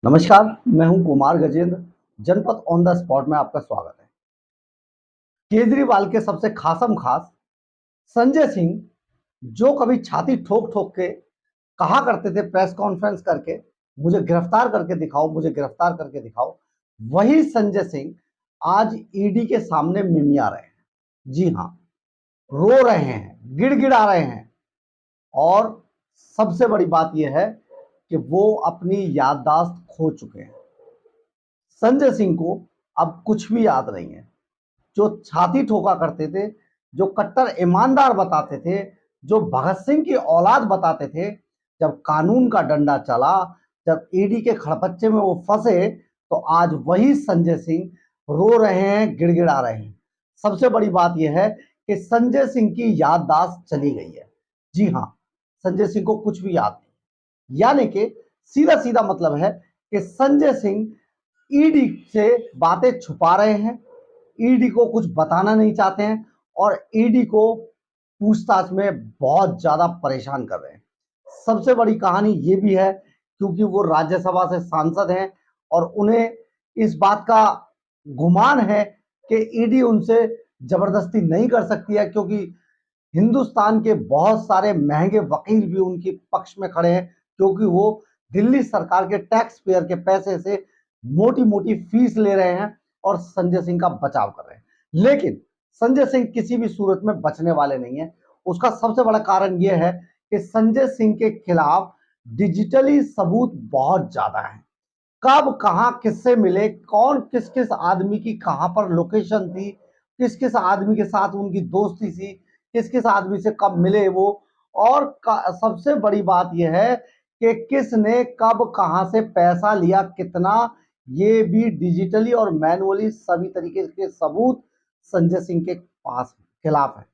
नमस्कार, मैं हूं कुमार गजेंद्र। जनपद ऑन द स्पॉट में आपका स्वागत है। केजरीवाल के सबसे खासम खास संजय सिंह, जो कभी छाती ठोक ठोक के कहा करते थे प्रेस कॉन्फ्रेंस करके, मुझे गिरफ्तार करके दिखाओ, मुझे गिरफ्तार करके दिखाओ, वही संजय सिंह आज ईडी के सामने मिमिया रहे हैं। जी हाँ, रो रहे हैं, गिड़गिड़ा रहे हैं। और सबसे बड़ी बात यह है कि वो अपनी याददाश्त खो चुके हैं। संजय सिंह को अब कुछ भी याद नहीं है। जो छाती ठोका करते थे, जो कट्टर ईमानदार बताते थे, जो भगत सिंह की औलाद बताते थे, जब कानून का डंडा चला, जब ईडी के खड़पच्चे में वो फंसे, तो आज वही संजय सिंह रो रहे हैं, गिड़गिड़ा रहे हैं। सबसे बड़ी बात यह है कि संजय सिंह की याददाश्त चली गई है। जी हाँ, संजय सिंह को कुछ भी याद नहीं। यानी कि सीधा सीधा मतलब है कि संजय सिंह ईडी से बातें छुपा रहे हैं, ईडी को कुछ बताना नहीं चाहते हैं और ईडी को पूछताछ में बहुत ज्यादा परेशान कर रहे हैं। सबसे बड़ी कहानी ये भी है क्योंकि वो राज्यसभा से सांसद हैं और उन्हें इस बात का गुमान है कि ईडी उनसे जबरदस्ती नहीं कर सकती है, क्योंकि हिंदुस्तान के बहुत सारे महंगे वकील भी उनके पक्ष में खड़े हैं, क्योंकि वो दिल्ली सरकार के टैक्स पेयर के पैसे से मोटी मोटी फीस ले रहे हैं और संजय सिंह का बचाव कर रहे हैं। लेकिन संजय सिंह किसी भी सूरत में बचने वाले नहीं है। उसका सबसे बड़ा कारण यह है कि संजय सिंह के खिलाफ डिजिटली सबूत बहुत ज्यादा है। कब कहां किससे मिले, कौन किस किस आदमी की कहां पर लोकेशन थी, किस किस आदमी के साथ उनकी दोस्ती थी, किस किस आदमी से कब मिले वो, और सबसे बड़ी बात यह है कि किसने कब कहां से पैसा लिया, कितना, ये भी डिजिटली और मैनुअली सभी तरीके के सबूत संजय सिंह के पास खिलाफ है।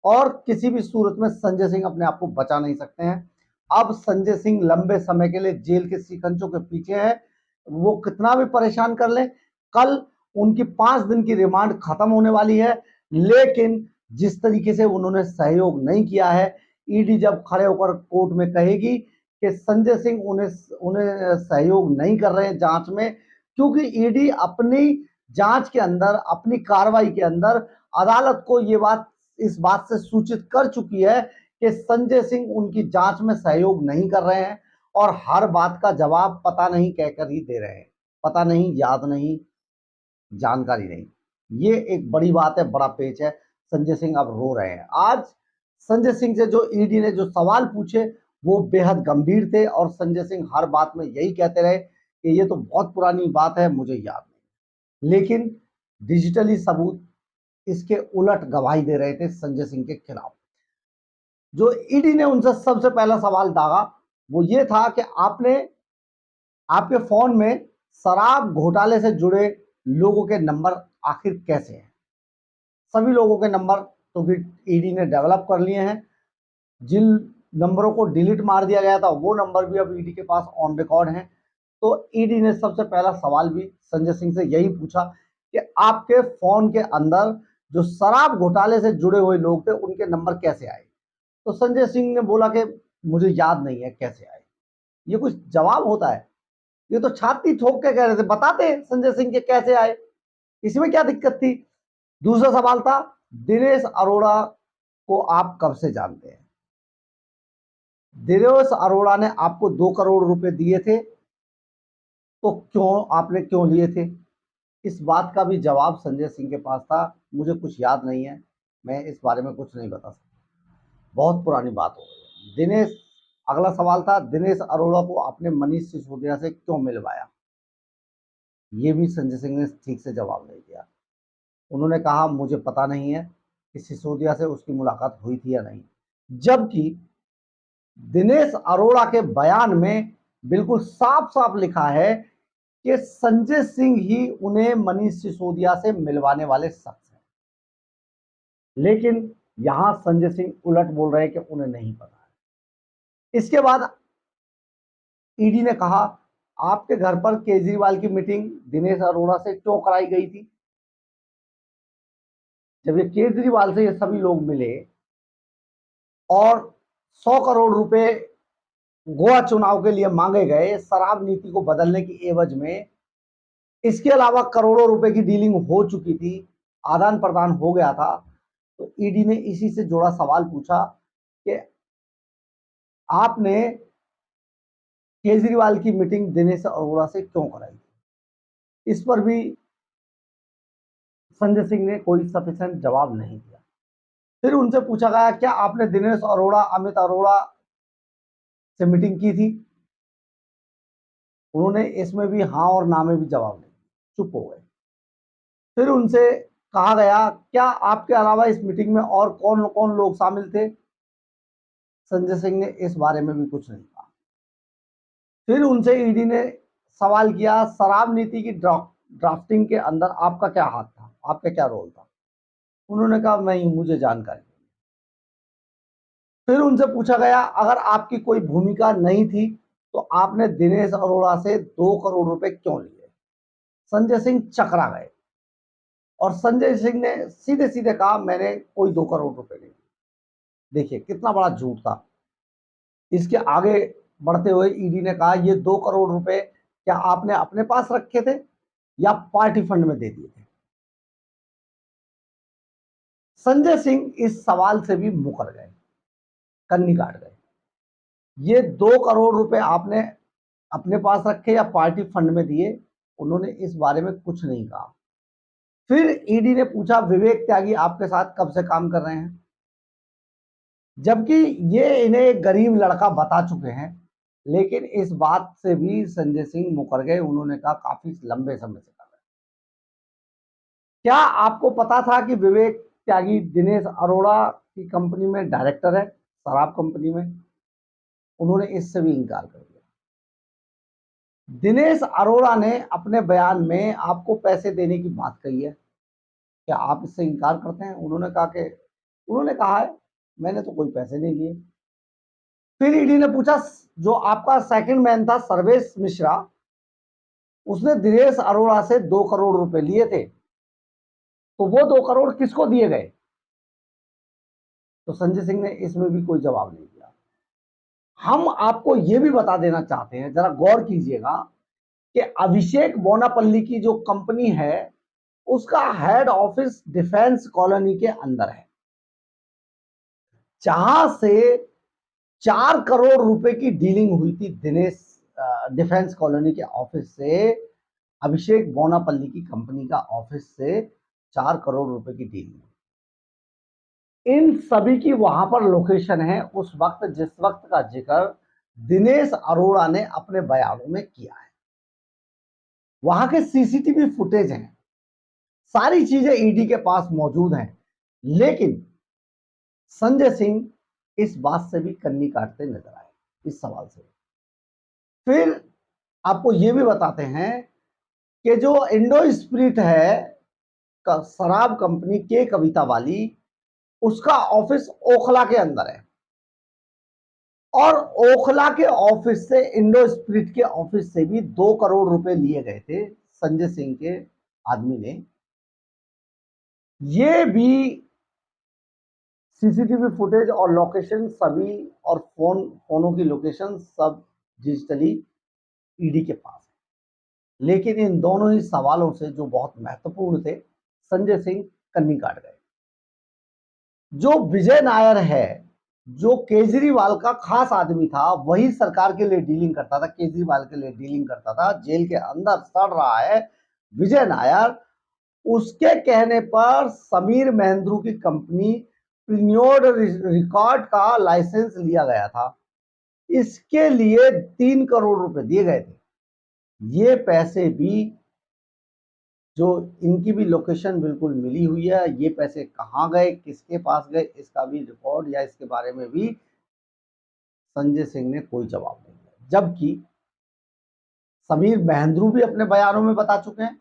और किसी भी सूरत में संजय सिंह अपने आप को बचा नहीं सकते हैं। अब संजय सिंह लंबे समय के लिए जेल के शिकंजों के पीछे है। वो कितना भी परेशान कर ले, कल उनकी 5 दिन की रिमांड खत्म होने वाली है। लेकिन जिस तरीके से उन्होंने सहयोग नहीं किया है, ईडी जब खड़े होकर कोर्ट में कहेगी कि संजय सिंह उन्हें उन्हें सहयोग नहीं कर रहे हैं जांच में, क्योंकि ईडी अपनी जांच के अंदर, अपनी कार्रवाई के अंदर अदालत को ये बात, इस बात से सूचित कर चुकी है कि संजय सिंह उनकी जांच में सहयोग नहीं कर रहे हैं और हर बात का जवाब पता नहीं कहकर ही दे रहे हैं। पता नहीं, याद नहीं, जानकारी नहीं। ये एक बड़ी बात है, बड़ा पेच है। संजय सिंह अब रो रहे हैं। आज संजय सिंह से जो ईडी ने जो सवाल पूछे वो बेहद गंभीर थे और संजय सिंह हर बात में यही कहते रहे कि ये तो बहुत पुरानी बात है, मुझे याद नहीं। लेकिन डिजिटली सबूत इसके उलट गवाही दे रहे थे संजय सिंह के खिलाफ। जो ईडी ने उनसे सबसे पहला सवाल दागा वो ये था कि आपने, आपके फोन में शराब घोटाले से जुड़े लोगों के नंबर आखिर कैसे हैं। सभी लोगों के नंबर तो फिर ईडी ने डेवलप कर लिए हैं। जिन नंबरों को डिलीट मार दिया गया था वो नंबर भी अब ईडी के पास ऑन रिकॉर्ड हैं। तो ईडी ने सबसे पहला सवाल भी संजय सिंह से यही पूछा कि आपके फोन के अंदर जो शराब घोटाले से जुड़े हुए लोग थे उनके नंबर कैसे आए। तो संजय सिंह ने बोला कि मुझे याद नहीं है कैसे आए। ये कुछ जवाब होता है? ये तो छाती ठोक के कह रहे थे, बताते संजय सिंह के कैसे आए, इसमें क्या दिक्कत थी। दूसरा सवाल था, दिनेश अरोड़ा को आप कब से जानते हैं। दिनेश अरोड़ा ने आपको 2 करोड़ रुपए दिए थे, तो क्यों, आपने क्यों लिए थे। इस बात का भी जवाब संजय सिंह के पास था, मुझे कुछ याद नहीं है, मैं इस बारे में कुछ नहीं बता सकता, बहुत पुरानी बात हो गई। दिनेश, अगला सवाल था, दिनेश अरोड़ा को आपने मनीष सिसोदिया से क्यों मिलवाया। ये भी संजय सिंह ने ठीक से जवाब नहीं दिया। उन्होंने कहा मुझे पता नहीं है कि सिसोदिया से उसकी मुलाकात हुई थी या नहीं, जबकि दिनेश अरोड़ा के बयान में बिल्कुल साफ साफ लिखा है कि संजय सिंह ही उन्हें मनीष सिसोदिया से मिलवाने वाले शख्स हैं। लेकिन यहां संजय सिंह उलट बोल रहे हैं कि उन्हें नहीं पता है। इसके बाद ईडी ने कहा आपके घर पर केजरीवाल की मीटिंग दिनेश अरोड़ा से क्यों कराई गई थी। जब ये केजरीवाल से ये सभी लोग मिले और 100 करोड़ रुपए गोवा चुनाव के लिए मांगे गए शराब नीति को बदलने की एवज में। इसके अलावा करोड़ों रुपए की डीलिंग हो चुकी थी, आदान प्रदान हो गया था। तो ईडी ने इसी से जुड़ा सवाल पूछा कि आपने केजरीवाल की मीटिंग दिनेश अरोड़ा से क्यों कराई। इस पर भी संजय सिंह ने कोई सफिशिएंट जवाब नहीं दिया। फिर उनसे पूछा गया, क्या आपने दिनेश अरोड़ा, अमित अरोड़ा से मीटिंग की थी। उन्होंने इसमें भी हाँ और ना में भी जवाब नहीं, चुप हो गए। फिर उनसे कहा गया, क्या आपके अलावा इस मीटिंग में और कौन कौन लोग शामिल थे। संजय सिंह ने इस बारे में भी कुछ नहीं कहा। फिर उनसे ईडी ने सवाल किया, शराब नीति की ड्राफ्टिंग के अंदर आपका क्या हाथ था, आपका क्या रोल था। उन्होंने कहा नहीं, मुझे जानकारी नहीं। फिर उनसे पूछा गया, अगर आपकी कोई भूमिका नहीं थी तो आपने दिनेश अरोड़ा से 2 करोड़ रुपए क्यों लिए। संजय सिंह चकरा गए और संजय सिंह ने सीधे सीधे कहा, मैंने कोई 2 करोड़ रुपए नहीं लिए। देखिए कितना बड़ा झूठ था। इसके आगे बढ़ते हुए ईडी ने कहा, ये 2 करोड़ रुपए क्या आपने अपने पास रखे थे या पार्टी फंड में दे दिए थे। संजय सिंह इस सवाल से भी मुकर गए, कन्नी काट गए। ये 2 करोड़ रुपए आपने अपने पास रखे या पार्टी फंड में दिए, उन्होंने इस बारे में कुछ नहीं कहा। फिर ईडी ने पूछा, विवेक त्यागी आपके साथ कब से काम कर रहे हैं, जबकि ये इन्हें एक गरीब लड़का बता चुके हैं। लेकिन इस बात से भी संजय सिंह मुकर गए। उन्होंने कहा, काफी लंबे समय से कर रहे हैं। क्या आपको पता था कि विवेक त्यागी दिनेश अरोड़ा की कंपनी में डायरेक्टर है, शराब कंपनी में। उन्होंने इससे भी इनकार कर दिया। दिनेश अरोड़ा ने अपने बयान में आपको पैसे देने की बात कही है, क्या आप इससे इनकार करते हैं। उन्होंने कहा है, मैंने तो कोई पैसे नहीं लिए। फिर ईडी ने पूछा, जो आपका सेकंड मैन था सर्वेश मिश्रा, उसने दिनेश अरोड़ा से 2 करोड़ रुपए लिए थे, तो वो 2 करोड़ किसको दिए गए। तो संजय सिंह ने इसमें भी कोई जवाब नहीं दिया। हम आपको यह भी बता देना चाहते हैं, जरा गौर कीजिएगा कि अभिषेक बोनापल्ली की जो कंपनी है उसका हेड ऑफिस डिफेंस कॉलोनी के अंदर है, जहां से 4 करोड़ रुपए की डीलिंग हुई थी दिनेश डिफेंस कॉलोनी के ऑफिस से, अभिषेक बोनापल्ली की कंपनी का ऑफिस से 4 करोड़ रुपए की डीलिंग। इन सभी की वहां पर लोकेशन है उस वक्त, जिस वक्त का जिक्र दिनेश अरोड़ा ने अपने बयानों में किया है। वहां के सीसीटीवी फुटेज हैं, सारी चीजें ईडी के पास मौजूद हैं। लेकिन संजय सिंह इस बात से भी कन्नी काटते नजर आए, इस सवाल से। फिर आपको यह भी बताते हैं कि जो इंडो स्पिरिट है शराब कंपनी के कविता वाली, उसका ऑफिस ओखला के अंदर है। और ओखला के ऑफिस से, इंडो स्पिरिट के ऑफिस से भी 2 करोड़ रुपए लिए गए थे संजय सिंह के आदमी ने। ये भी सीसीटीवी फुटेज और लोकेशन सभी, और फोनों की लोकेशन सब डिजिटली ईडी के पास है। लेकिन इन दोनों ही सवालों से जो बहुत महत्वपूर्ण थे, संजय सिंह कन्नी काट गए। जो विजय नायर है, जो केजरीवाल का खास आदमी था, वही सरकार के लिए डीलिंग करता था, केजरीवाल के लिए डीलिंग करता था, जेल के अंदर सड़ रहा है विजय नायर। उसके कहने पर समीर महेंद्रू की कंपनी प्रीन्योड रिकॉर्ड का लाइसेंस लिया गया था। इसके लिए 3 करोड़ रुपए दिए गए थे। ये पैसे भी, जो इनकी भी लोकेशन बिल्कुल मिली हुई है, ये पैसे कहाँ गए, किसके पास गए, इसका भी रिकॉर्ड या इसके बारे में भी संजय सिंह ने कोई जवाब नहीं दिया। जबकि समीर महेंद्रू भी अपने बयानों में बता चुके हैं,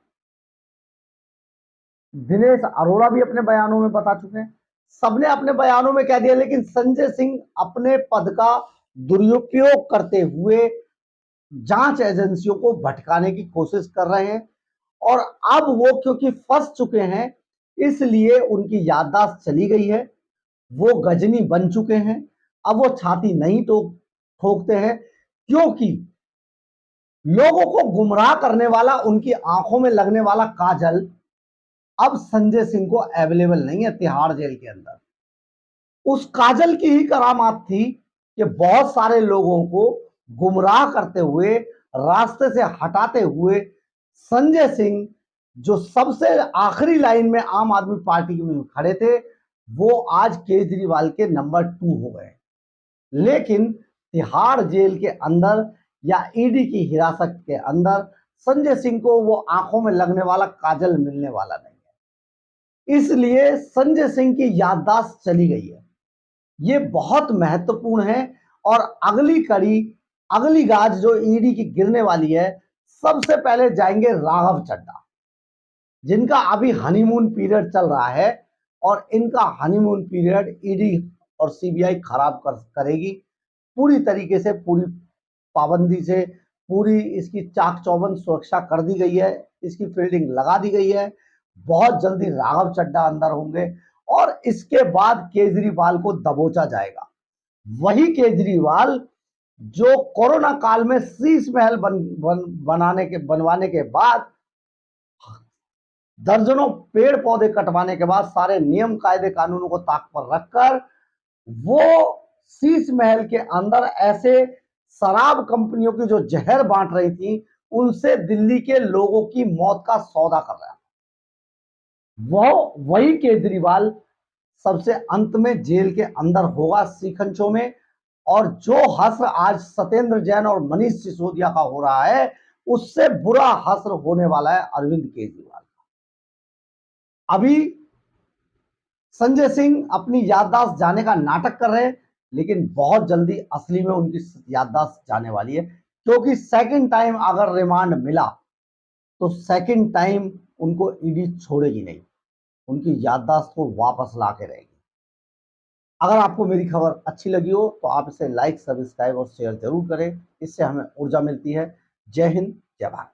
दिनेश अरोड़ा भी अपने बयानों में बता चुके हैं, सबने अपने बयानों में कह दिया। लेकिन संजय सिंह अपने पद का दुरुपयोग करते हुए जांच एजेंसियों को भटकाने की कोशिश कर रहे हैं। और अब वो क्योंकि फंस चुके हैं, इसलिए उनकी याददाश्त चली गई है, वो गजनी बन चुके हैं। अब वो छाती नहीं तो ठोकते हैं, क्योंकि लोगों को गुमराह करने वाला, उनकी आंखों में लगने वाला काजल अब संजय सिंह को अवेलेबल नहीं है तिहाड़ जेल के अंदर। उस काजल की ही करामात थी कि बहुत सारे लोगों को गुमराह करते हुए, रास्ते से हटाते हुए संजय सिंह, जो सबसे आखिरी लाइन में आम आदमी पार्टी में खड़े थे, वो आज केजरीवाल के नंबर 2 हो गए। लेकिन तिहाड़ जेल के अंदर या ईडी की हिरासत के अंदर संजय सिंह को वो आंखों में लगने वाला काजल मिलने वाला नहीं है। इसलिए संजय सिंह की याददाश्त चली गई है। ये बहुत महत्वपूर्ण है। और अगली कड़ी, अगली गाज जो ईडी की गिरने वाली है, सबसे पहले जाएंगे राघव चड्ढा, जिनका अभी हनीमून पीरियड चल रहा है। और इनका हनीमून पीरियड ईडी और सीबीआई खराब करेगी पूरी तरीके से, पूरी पाबंदी से। पूरी इसकी चाक चौबंद सुरक्षा कर दी गई है, इसकी फील्डिंग लगा दी गई है। बहुत जल्दी राघव चड्ढा अंदर होंगे और इसके बाद केजरीवाल को दबोचा जाएगा। वही केजरीवाल जो कोरोना काल में शीश महल बनवाने के बाद, दर्जनों पेड़ पौधे कटवाने के बाद, सारे नियम कायदे कानूनों को ताक पर रखकर वो शीश महल के अंदर ऐसे शराब कंपनियों की जो जहर बांट रही थी, उनसे दिल्ली के लोगों की मौत का सौदा कर रहा था। वही केजरीवाल सबसे अंत में जेल के अंदर होगा शिकंजों में। और जो हश्र आज सत्येंद्र जैन और मनीष सिसोदिया का हो रहा है, उससे बुरा हश्र होने वाला है अरविंद केजरीवाल का। अभी संजय सिंह अपनी याददाश्त जाने का नाटक कर रहे हैं, लेकिन बहुत जल्दी असली में उनकी याददाश्त जाने वाली है। क्योंकि सेकंड टाइम अगर रिमांड मिला तो सेकंड टाइम उनको ईडी छोड़ेगी नहीं, उनकी याददाश्त को वापस ला के रहेगी। अगर आपको मेरी खबर अच्छी लगी हो तो आप इसे लाइक, सब्सक्राइब और शेयर जरूर करें। इससे हमें ऊर्जा मिलती है। जय हिंद, जय भारत।